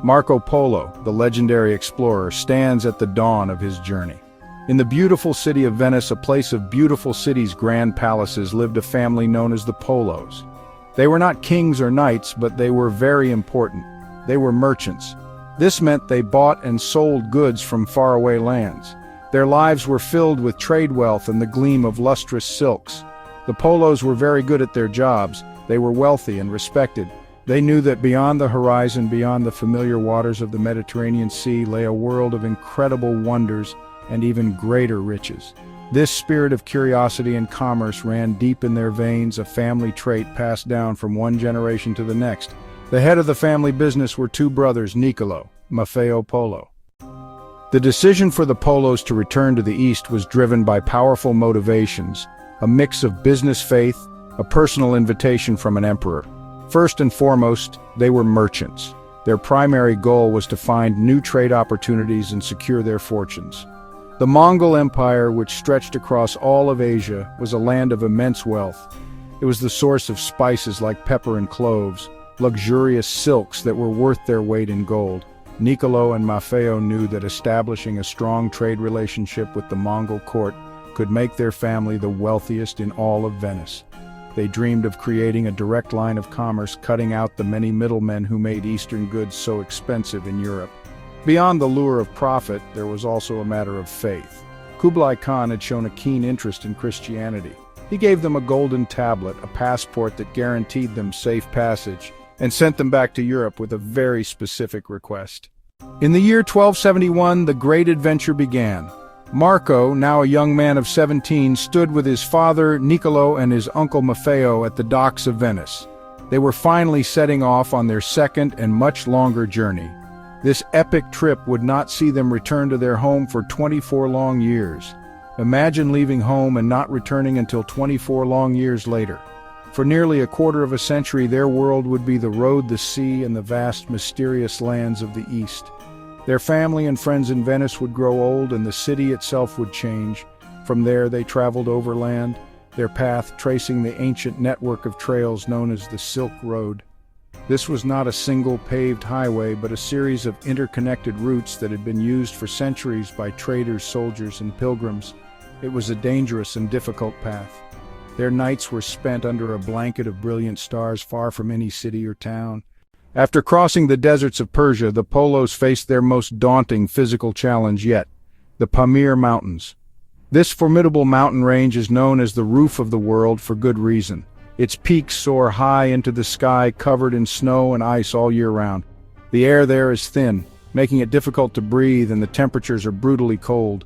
Marco Polo, the legendary explorer, stands at the dawn of his journey. In the beautiful city of Venice, a place of beautiful city's grand palaces, lived a family known as the Polos. They were not kings or knights, but they were very important. They were merchants. This meant they bought and sold goods from faraway lands. Their lives were filled with trade wealth and the gleam of lustrous silks. The Polos were very good at their jobs. They were wealthy and respected. They knew that beyond the horizon, beyond the familiar waters of the Mediterranean Sea, lay a world of incredible wonders and even greater riches. This spirit of curiosity and commerce ran deep in their veins, a family trait passed down from one generation to the next. The head of the family business were two brothers, Niccolo, Maffeo Polo. The decision for the Polos to return to the East was driven by powerful motivations, a mix of business faith, a personal invitation from an emperor. First and foremost, they were merchants. Their primary goal was to find new trade opportunities and secure their fortunes. The Mongol Empire, which stretched across all of Asia, was a land of immense wealth. It was the source of spices like pepper and cloves, luxurious silks that were worth their weight in gold. Niccolo and Maffeo knew that establishing a strong trade relationship with the Mongol court could make their family the wealthiest in all of Venice. They dreamed of creating a direct line of commerce, cutting out the many middlemen who made Eastern goods so expensive in Europe. Beyond the lure of profit, there was also a matter of faith. Kublai Khan had shown a keen interest in Christianity. He gave them a golden tablet, a passport that guaranteed them safe passage, and sent them back to Europe with a very specific request. In the year 1271, the great adventure began. Marco, now a young man of 17, stood with his father, Niccolo, and his uncle Maffeo at the docks of Venice. They were finally setting off on their second and much longer journey. This epic trip would not see them return to their home for 24 long years. Imagine leaving home and not returning until 24 long years later. For nearly a quarter of a century, their world would be the road, the sea, and the vast, mysterious lands of the East. Their family and friends in Venice would grow old, and the city itself would change. From there, they traveled overland, their path tracing the ancient network of trails known as the Silk Road. This was not a single paved highway, but a series of interconnected routes that had been used for centuries by traders, soldiers, and pilgrims. It was a dangerous and difficult path. Their nights were spent under a blanket of brilliant stars far from any city or town. After crossing the deserts of Persia, the Polos faced their most daunting physical challenge yet, the Pamir Mountains. This formidable mountain range is known as the roof of the world for good reason. Its peaks soar high into the sky, covered in snow and ice all year round. The air there is thin, making it difficult to breathe, and the temperatures are brutally cold.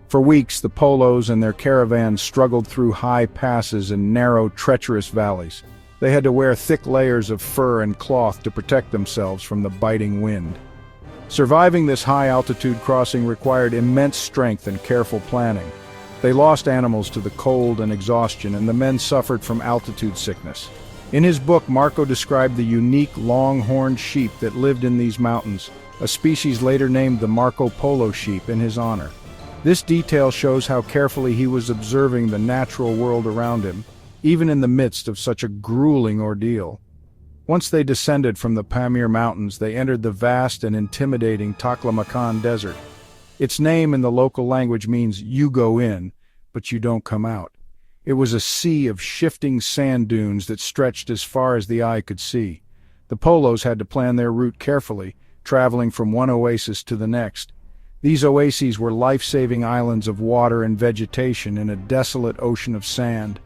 For weeks, the Polos and their caravans struggled through high passes and narrow, treacherous valleys. They had to wear thick layers of fur and cloth to protect themselves from the biting wind. Surviving this high-altitude crossing required immense strength and careful planning. They lost animals to the cold and exhaustion, and the men suffered from altitude sickness. In his book, Marco described the unique long-horned sheep that lived in these mountains, a species later named the Marco Polo sheep in his honor. This detail shows how carefully he was observing the natural world around him, even in the midst of such a grueling ordeal. Once they descended from the Pamir Mountains, they entered the vast and intimidating Taklamakan Desert. Its name in the local language means "you go in, but you don't come out." It was a sea of shifting sand dunes that stretched as far as the eye could see. The Polos had to plan their route carefully, traveling from one oasis to the next. These oases were life-saving islands of water and vegetation in a desolate ocean of sand.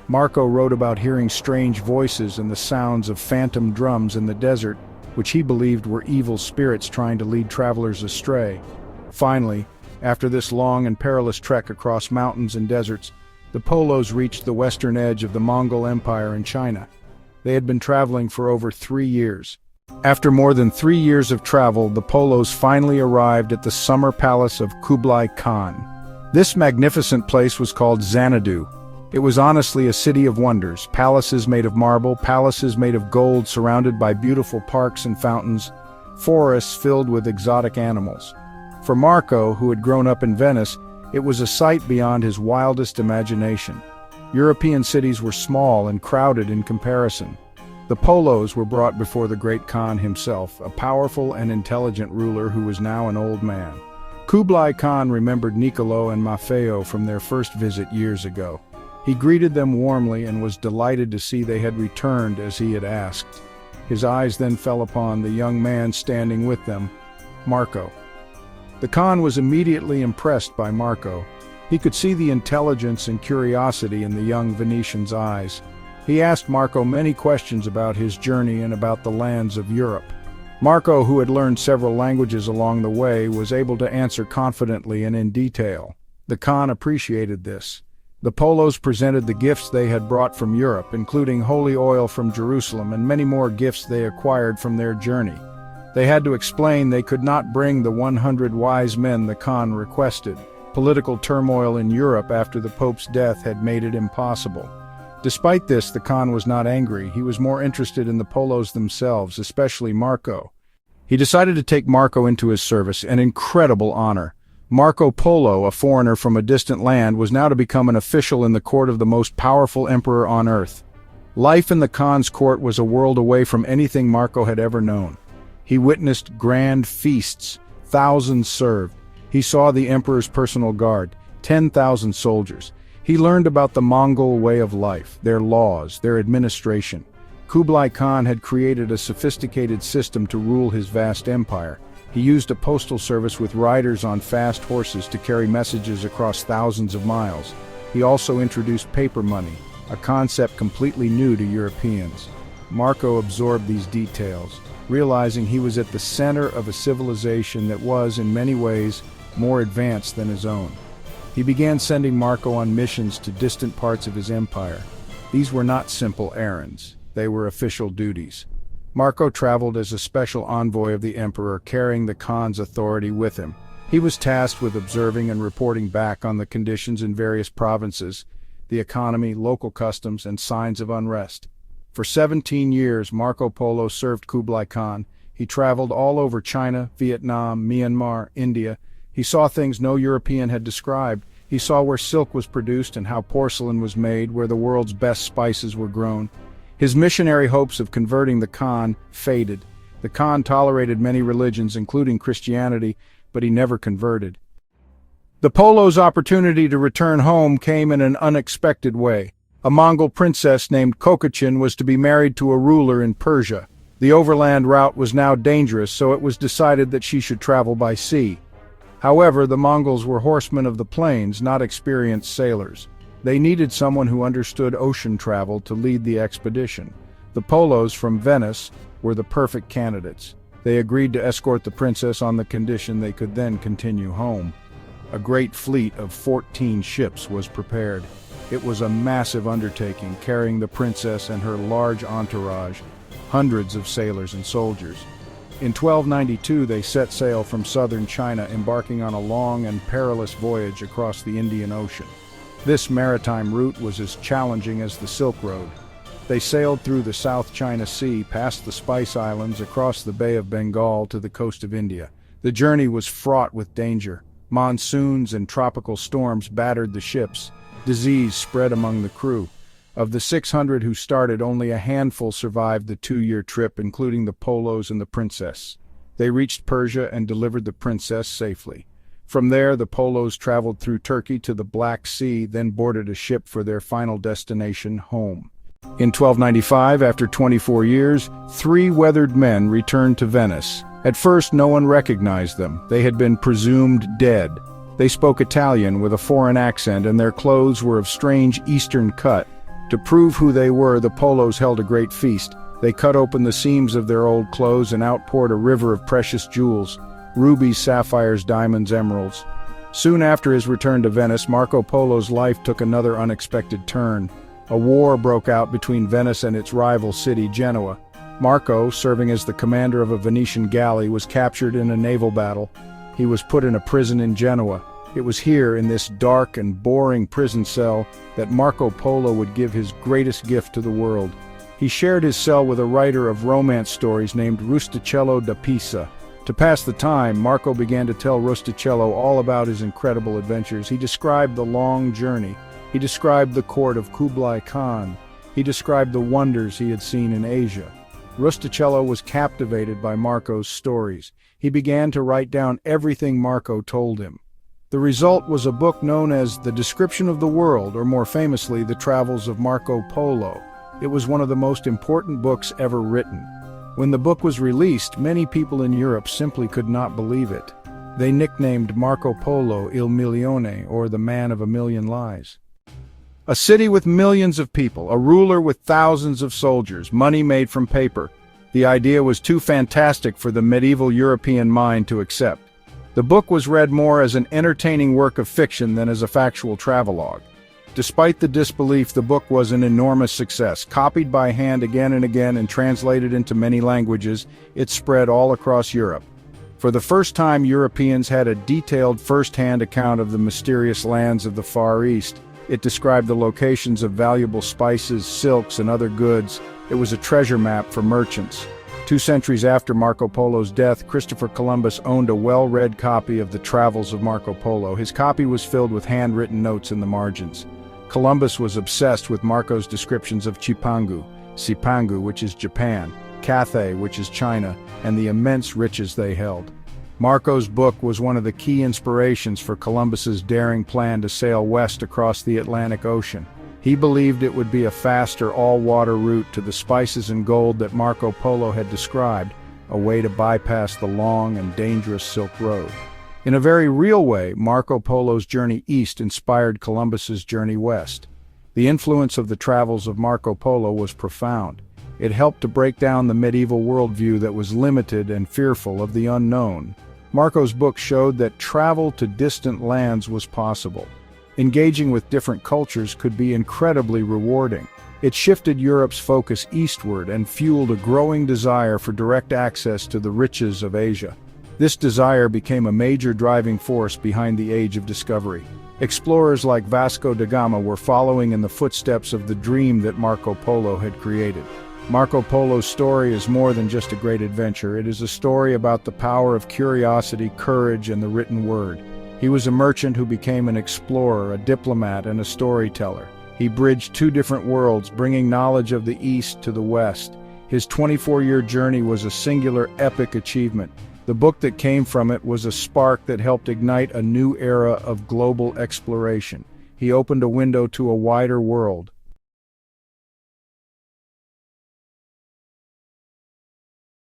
Marco wrote about hearing strange voices and the sounds of phantom drums in the desert, which he believed were evil spirits trying to lead travelers astray. Finally, after this long and perilous trek across mountains and deserts, the Polos reached the western edge of the Mongol Empire in China. They had been traveling for over 3 years. After more than 3 years of travel, the Polos finally arrived at the summer palace of Kublai Khan. This magnificent place was called Xanadu. It was honestly a city of wonders, palaces made of marble, palaces made of gold surrounded by beautiful parks and fountains, forests filled with exotic animals. For Marco, who had grown up in Venice, it was a sight beyond his wildest imagination. European cities were small and crowded in comparison. The Polos were brought before the great Khan himself, a powerful and intelligent ruler who was now an old man. Kublai Khan remembered Niccolo and Maffeo from their first visit years ago. He greeted them warmly and was delighted to see they had returned as he had asked. His eyes then fell upon the young man standing with them, Marco. The Khan was immediately impressed by Marco. He could see the intelligence and curiosity in the young Venetian's eyes. He asked Marco many questions about his journey and about the lands of Europe. Marco, who had learned several languages along the way, was able to answer confidently and in detail. The Khan appreciated this. The Polos presented the gifts they had brought from Europe, including holy oil from Jerusalem and many more gifts they acquired from their journey. They had to explain they could not bring the 100 wise men the Khan requested. Political turmoil in Europe after the Pope's death had made it impossible. Despite this, the Khan was not angry. He was more interested in the Polos themselves, especially Marco. He decided to take Marco into his service, an incredible honor. Marco Polo, a foreigner from a distant land, was now to become an official in the court of the most powerful emperor on earth. Life in the Khan's court was a world away from anything Marco had ever known. He witnessed grand feasts, thousands served. He saw the emperor's personal guard, 10,000 soldiers. He learned about the Mongol way of life, their laws, their administration. Kublai Khan had created a sophisticated system to rule his vast empire. He used a postal service with riders on fast horses to carry messages across thousands of miles. He also introduced paper money, a concept completely new to Europeans. Marco absorbed these details, realizing he was at the center of a civilization that was, in many ways, more advanced than his own. He began sending Marco on missions to distant parts of his empire. These were not simple errands. They were official duties. Marco traveled as a special envoy of the emperor, carrying the Khan's authority with him. He was tasked with observing and reporting back on the conditions in various provinces, the economy, local customs, and signs of unrest. For 17 years, Marco Polo served Kublai Khan. He traveled all over China, Vietnam, Myanmar, India. He saw things no European had described. He saw where silk was produced and how porcelain was made, where the world's best spices were grown. His missionary hopes of converting the Khan faded. The Khan tolerated many religions, including Christianity, but he never converted. The Polo's opportunity to return home came in an unexpected way. A Mongol princess named Kokachin was to be married to a ruler in Persia. The overland route was now dangerous, so it was decided that she should travel by sea. However, the Mongols were horsemen of the plains, not experienced sailors. They needed someone who understood ocean travel to lead the expedition. The Polos from Venice were the perfect candidates. They agreed to escort the princess on the condition they could then continue home. A great fleet of 14 ships was prepared. It was a massive undertaking, carrying the princess and her large entourage, hundreds of sailors and soldiers. In 1292, they set sail from southern China, embarking on a long and perilous voyage across the Indian Ocean. This maritime route was as challenging as the Silk Road. They sailed through the South China Sea, past the Spice Islands, across the Bay of Bengal to the coast of India. The journey was fraught with danger. Monsoons and tropical storms battered the ships. Disease spread among the crew. Of the 600 who started, only a handful survived the 2-year trip, including the Polos and the princess. They reached Persia and delivered the princess safely. From there, the Polos traveled through Turkey to the Black Sea, then boarded a ship for their final destination, home. In 1295, after 24 years, 3 weathered men returned to Venice. At first, no one recognized them. They had been presumed dead. They spoke Italian with a foreign accent, and their clothes were of strange Eastern cut. To prove who they were, the Polos held a great feast. They cut open the seams of their old clothes and outpoured a river of precious jewels, rubies, sapphires, diamonds, emeralds. Soon after his return to Venice, Marco Polo's life took another unexpected turn. A war broke out between Venice and its rival city, Genoa. Marco, serving as the commander of a Venetian galley, was captured in a naval battle. He was put in a prison in Genoa. It was here, in this dark and boring prison cell, that Marco Polo would give his greatest gift to the world. He shared his cell with a writer of romance stories named Rustichello da Pisa. To pass the time, Marco began to tell Rustichello all about his incredible adventures. He described the long journey. He described the court of Kublai Khan. He described the wonders he had seen in Asia. Rustichello was captivated by Marco's stories. He began to write down everything Marco told him. The result was a book known as The Description of the World, or more famously, The Travels of Marco Polo. It was one of the most important books ever written. When the book was released, many people in Europe simply could not believe it. They nicknamed Marco Polo Il Milione, or the Man of a Million Lies. A city with millions of people, a ruler with thousands of soldiers, money made from paper. The idea was too fantastic for the medieval European mind to accept. The book was read more as an entertaining work of fiction than as a factual travelogue. Despite the disbelief, the book was an enormous success. Copied by hand again and again and translated into many languages, it spread all across Europe. For the first time, Europeans had a detailed first-hand account of the mysterious lands of the Far East. It described the locations of valuable spices, silks, and other goods. It was a treasure map for merchants. 2 centuries after Marco Polo's death, Christopher Columbus owned a well-read copy of the Travels of Marco Polo. His copy was filled with handwritten notes in the margins. Columbus was obsessed with Marco's descriptions of Cipangu, which is Japan, Cathay, which is China, and the immense riches they held. Marco's book was one of the key inspirations for Columbus's daring plan to sail west across the Atlantic Ocean. He believed it would be a faster all-water route to the spices and gold that Marco Polo had described, a way to bypass the long and dangerous Silk Road. In a very real way, Marco Polo's journey east inspired Columbus's journey west. The influence of the travels of Marco Polo was profound. It helped to break down the medieval worldview that was limited and fearful of the unknown. Marco's book showed that travel to distant lands was possible. Engaging with different cultures could be incredibly rewarding. It shifted Europe's focus eastward and fueled a growing desire for direct access to the riches of Asia. This desire became a major driving force behind the Age of Discovery. Explorers like Vasco da Gama were following in the footsteps of the dream that Marco Polo had created. Marco Polo's story is more than just a great adventure. It is a story about the power of curiosity, courage, and the written word. He was a merchant who became an explorer, a diplomat, and a storyteller. He bridged 2 different worlds, bringing knowledge of the East to the West. His 24-year journey was a singular, epic achievement. The book that came from it was a spark that helped ignite a new era of global exploration. He opened a window to a wider world,